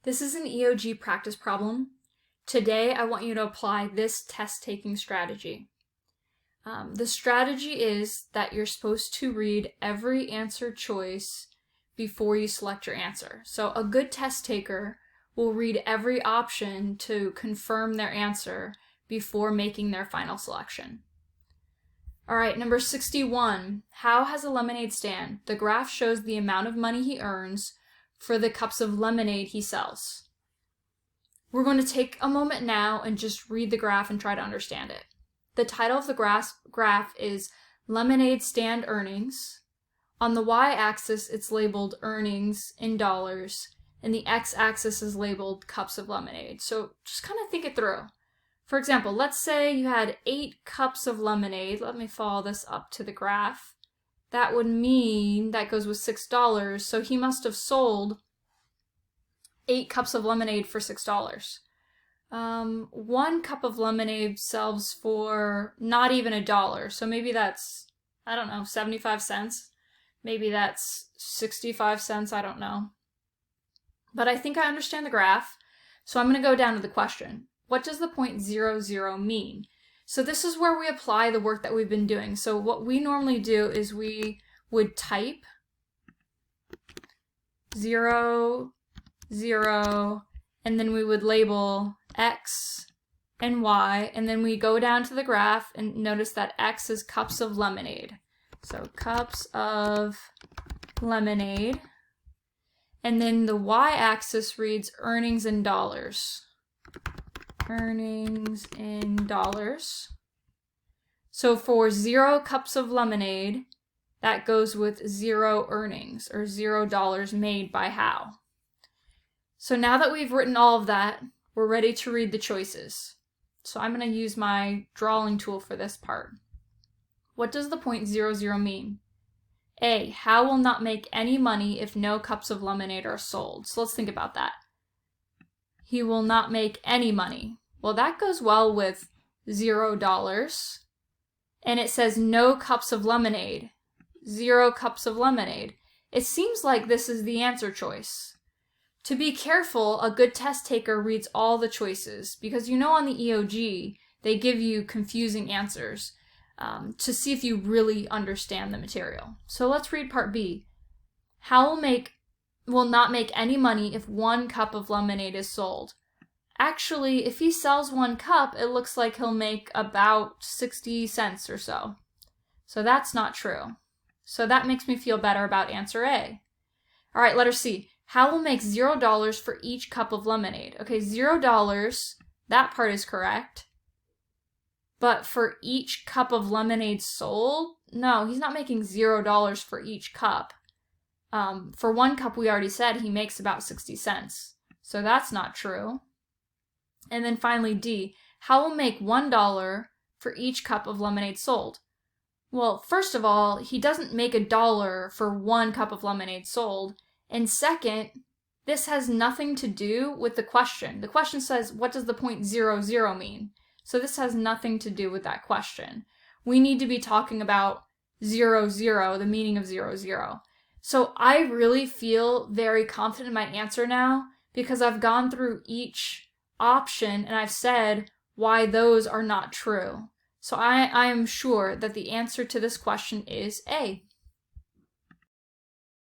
This is an EOG practice problem. Today, I want you to apply this test-taking strategy. The strategy is that you're supposed to read every answer choice before you select your answer. So a good test taker will read every option to confirm their answer before making their final selection. All right, number 61. How has a lemonade stand? The graph shows the amount of money he earns for the cups of lemonade he sells. We're going to take a moment now and just read the graph and try to understand it. The title of the graph is Lemonade Stand Earnings. On the y-axis, it's labeled earnings in dollars, and the x-axis is labeled cups of lemonade. So just kind of think it through. For example, let's say you had 8 cups of lemonade. Let me follow this up to the graph. That would mean that goes with $6. So he must have sold 8 cups of lemonade for $6. 1 cup of lemonade sells for not even $1. So maybe that's, I don't know, 75 cents. Maybe that's 65 cents. I don't know. But I think I understand the graph. So I'm going to go down to the question. What does the point 00 mean? So this is where we apply the work that we've been doing. So what we normally do is we would type 0, 0, and then we would label X and Y, and then we go down to the graph and notice that X is cups of lemonade. So cups of lemonade. And then the Y-axis reads earnings in dollars. Earnings in dollars. So for 0 cups of lemonade, that goes with 0 earnings, or $0 made by how. So now that we've written all of that, we're ready to read the choices. So I'm going to use my drawing tool for this part. What does the point 00 mean? A, Hal will not make any money if no cups of lemonade are sold. So let's think about that. He will not make any money. Well, that goes well with $0. And it says no cups of lemonade. 0 cups of lemonade. It seems like this is the answer choice. To be careful, a good test taker reads all the choices because you know on the EOG, they give you confusing answers to see if you really understand the material. So let's read part B. Hal will not make any money if 1 cup of lemonade is sold. Actually, if he sells 1 cup, it looks like he'll make about 60 cents or so. So that's not true. So that makes me feel better about answer A. All right, letter C. Hal will make $0 for each cup of lemonade. Okay, $0, that part is correct. But for each cup of lemonade sold, no, he's not making $0 for each cup. For 1 cup, we already said he makes about 60 cents. So that's not true. And then finally D, Hal will make $1 for each cup of lemonade sold. Well, first of all, he doesn't make $1 for 1 cup of lemonade sold. And second, this has nothing to do with the question. The question says, what does the point 00 mean? So this has nothing to do with that question. We need to be talking about 00, the meaning of 00. So I really feel very confident in my answer now because I've gone through each option and I've said why those are not true. So I am sure that the answer to this question is A.